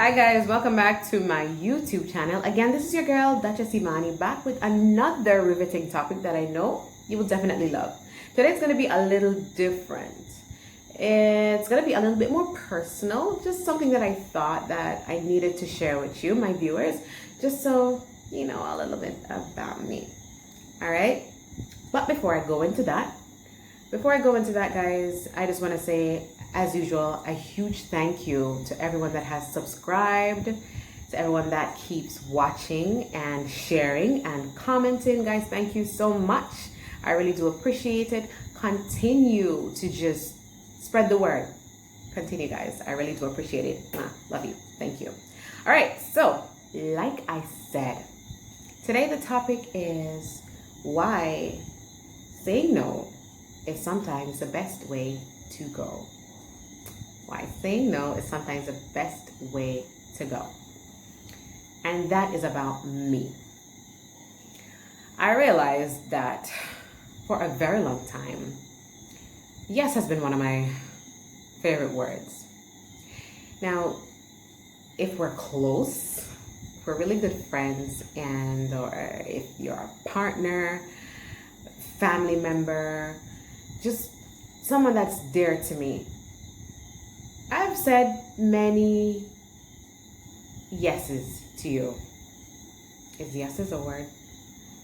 Hi guys, welcome back to my YouTube channel. Again, this is your girl Duchess Imani back with another riveting topic that I know you will definitely love. Today's going to be a little different. It's going to be a little bit more personal, just something that I thought that I needed to share with you, my viewers, just so you know a little bit about me. All right? But before I go into that, guys, I just want to say, as usual, a huge thank you to everyone that has subscribed, to everyone that keeps watching and sharing and commenting. Guys, thank you so much. I really do appreciate it. Continue to just spread the word. Continue, guys. I really do appreciate it. Love you. Thank you. All right. So, like I said, today the topic is why saying no is sometimes the best way to go. Why saying no is sometimes the best way to go. And that is about me. I realized that for a very long time, yes has been one of my favorite words. Now, if we're close, if we're really good friends, and or if you're a partner, family member, just someone that's dear to me, I've said many yeses to you. Is yeses a word?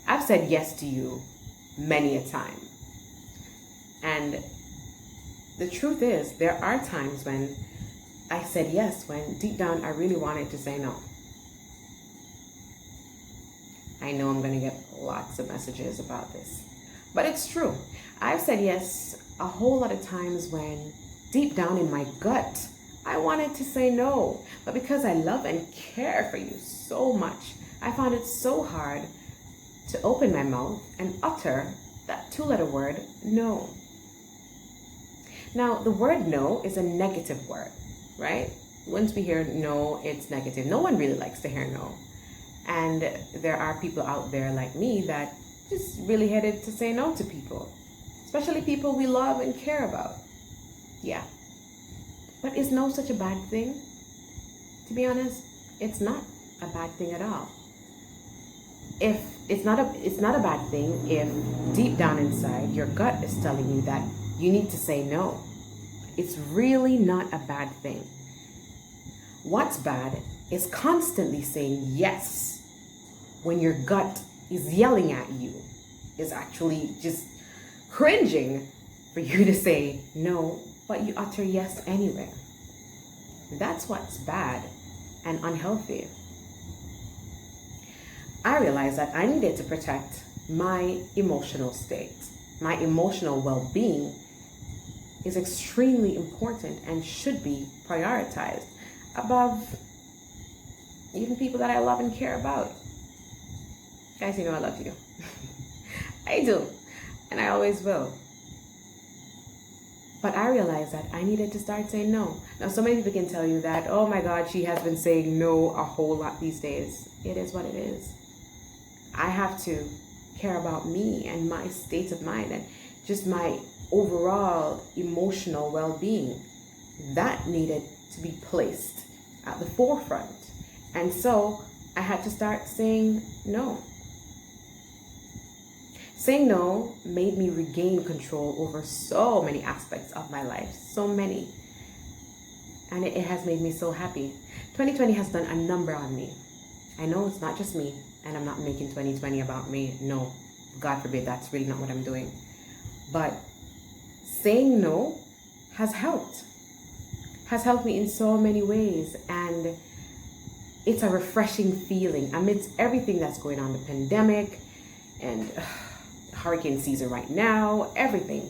I've said yes to you many a time. And the truth is, there are times when I said yes, when deep down I really wanted to say no. I know I'm going to get lots of messages about this, but it's true. I've said yes a whole lot of times when deep down in my gut, I wanted to say no. But because I love and care for you so much, I found it so hard to open my mouth and utter that two-letter word, no. Now, the word no is a negative word, right? Once we hear no, it's negative. No one really likes to hear no. And there are people out there like me that just really headed to say no to people, especially people we love and care about. Yeah. But is no such a bad thing? To be honest, it's not a bad thing at all. If it's not a bad thing if deep down inside your gut is telling you that you need to say no. It's really not a bad thing. What's bad is constantly saying yes when your gut is yelling at you, is actually just cringing for you to say no, but you utter yes anyway. That's what's bad and unhealthy. I realized that I needed to protect my emotional state. My emotional well-being is extremely important and should be prioritized above even people that I love and care about. Guys, you know I love you. I do, and I always will. But I realized that I needed to start saying no. Now, so many people can tell you that, oh my God, she has been saying no a whole lot these days. It is what it is. I have to care about me and my state of mind and just my overall emotional well-being. That needed to be placed at the forefront. And so I had to start saying no. Saying no made me regain control over so many aspects of my life, so many. And it has made me so happy. 2020 has done a number on me. I know it's not just me, and I'm not making 2020 about me. No, God forbid, that's really not what I'm doing. But saying no has helped me in so many ways. And it's a refreshing feeling amidst everything that's going on, the pandemic and hurricane season right now, everything.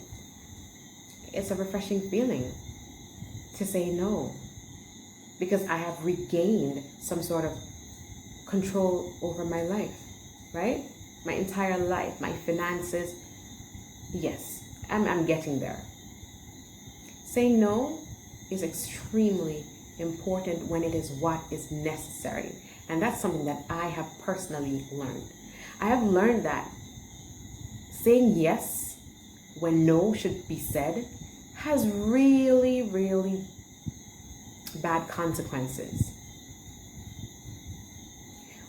It's a refreshing feeling to say no because I have regained some sort of control over my life, right? My entire life, my finances. Yes, I'm getting there. Saying no is extremely important when it is what is necessary. And that's something that I have personally learned. I have learned that saying yes when no should be said has really, really bad consequences.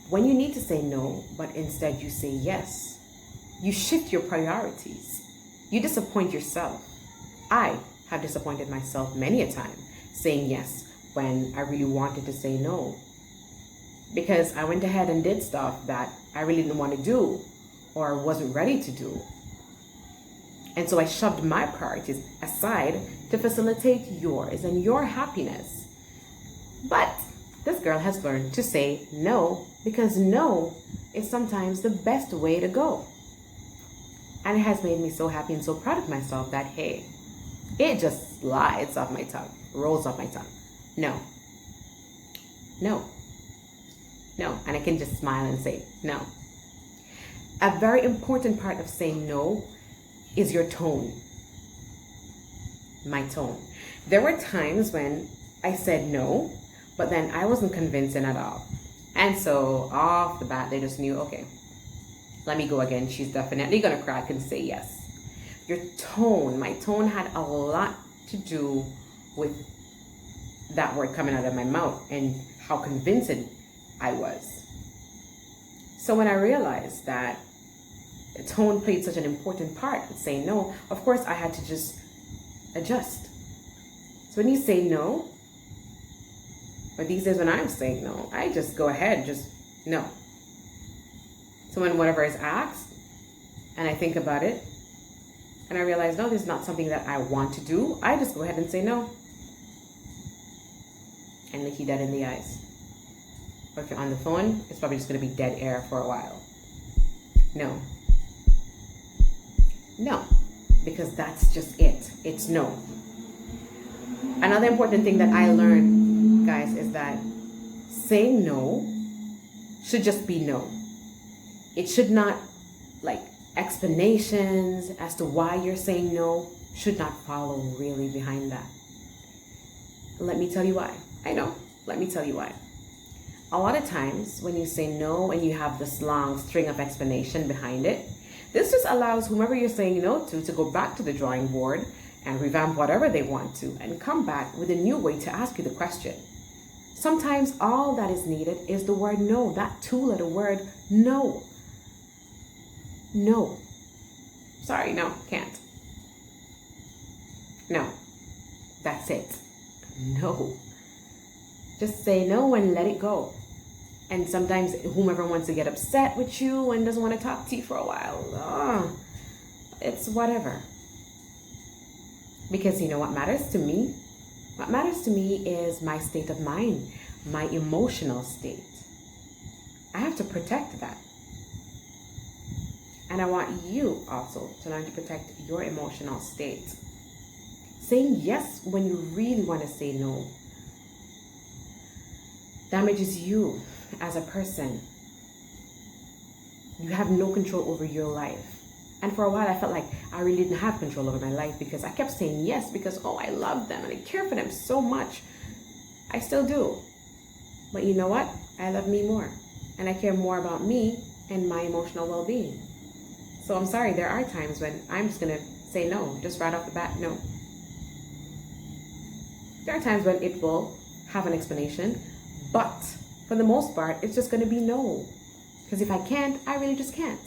When you need to say no, but instead you say yes, you shift your priorities. You disappoint yourself. I have disappointed myself many a time saying yes when I really wanted to say no. Because I went ahead and did stuff that I really didn't want to do or wasn't ready to do. And so I shoved my priorities aside to facilitate yours and your happiness. But this girl has learned to say no, because no is sometimes the best way to go. And it has made me so happy and so proud of myself that, hey, it just slides off my tongue, rolls off my tongue. No. No. No. And I can just smile and say no. A very important part of saying no is your tone. My tone. There were times when I said no, but then I wasn't convincing at all. And so off the bat, they just knew, okay, let me go again. She's definitely going to crack and say yes. Your tone, my tone had a lot to do with that word coming out of my mouth and how convincing I was. So when I realized that the tone played such an important part in saying no, of course I had to just adjust. So when you say no, or these days when I'm saying no, I just go ahead, just no. So when whatever is asked, and I think about it, and I realize, no, this is not something that I want to do, I just go ahead and say no. And look you dead in the eyes. Or if you're on the phone, it's probably just going to be dead air for a while. No. No. Because that's just it. It's no. Another important thing that I learned, guys, is that saying no should just be no. It should not, like, explanations as to why you're saying no should not follow really behind that. Let me tell you why. I know. Let me tell you why. A lot of times when you say no and you have this long string of explanation behind it, this just allows whomever you're saying no to go back to the drawing board and revamp whatever they want to and come back with a new way to ask you the question. Sometimes all that is needed is the word no, that two-letter word no. No. Sorry, no, can't. No. That's it. No. Just say no and let it go. And sometimes whomever wants to get upset with you and doesn't want to talk to you for a while, it's whatever. Because you know what matters to me? What matters to me is my state of mind, my emotional state. I have to protect that. And I want you also to learn to protect your emotional state. Saying yes when you really want to say no damages you as a person. You have no control over your life. And for a while I felt like I really didn't have control over my life because I kept saying yes because, I love them and I care for them so much. I still do. But you know what? I love me more. And I care more about me and my emotional well-being. So I'm sorry, there are times when I'm just going to say no, just right off the bat, no. There are times when it will have an explanation, but for the most part, it's just going to be no. Because if I can't, I really just can't.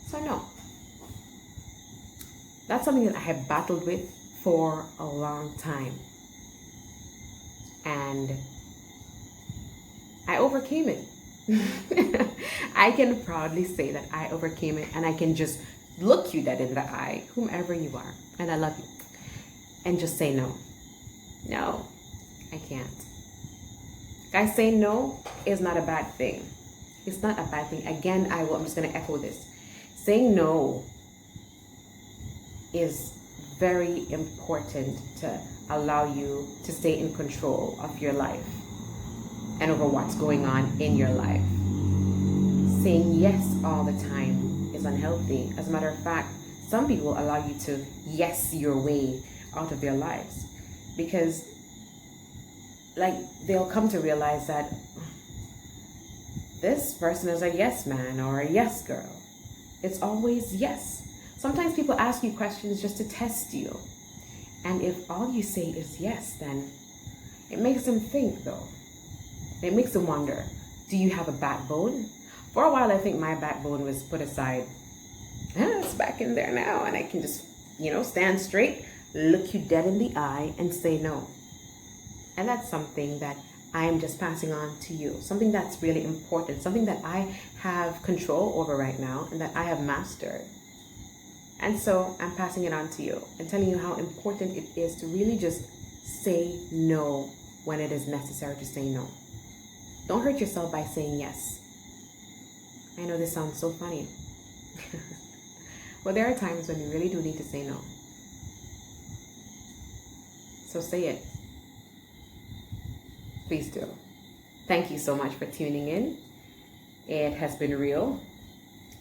So no. That's something that I have battled with for a long time. And I overcame it. I can proudly say that I overcame it, and I can just look you dead in the eye, whomever you are, and I love you, and just say no. No, I can't. Guys, saying no is not a bad thing. It's not a bad thing. Again, I'm just going to echo this. Saying no is very important to allow you to stay in control of your life and over what's going on in your life. Saying yes all the time is unhealthy. As a matter of fact, some people allow you to yes your way out of their lives because they'll come to realize that this person is a yes man or a yes girl. It's always yes. Sometimes people ask you questions just to test you. And if all you say is yes, then it makes them think though. It makes them wonder, do you have a backbone? For a while, I think my backbone was put aside. It's back in there now, and I can just, stand straight, look you dead in the eye, and say no. And that's something that I am just passing on to you. Something that's really important, something that I have control over right now and that I have mastered. And so I'm passing it on to you and telling you how important it is to really just say no when it is necessary to say no. Don't hurt yourself by saying yes. I know this sounds so funny. But there are times when you really do need to say no. So say it. Please do. Thank you so much for tuning in. It has been real,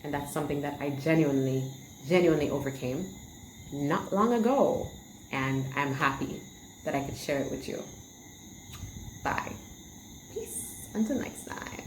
and that's something that I genuinely overcame not long ago, and I'm happy that I could share it with you. Bye. Peace. Until next time.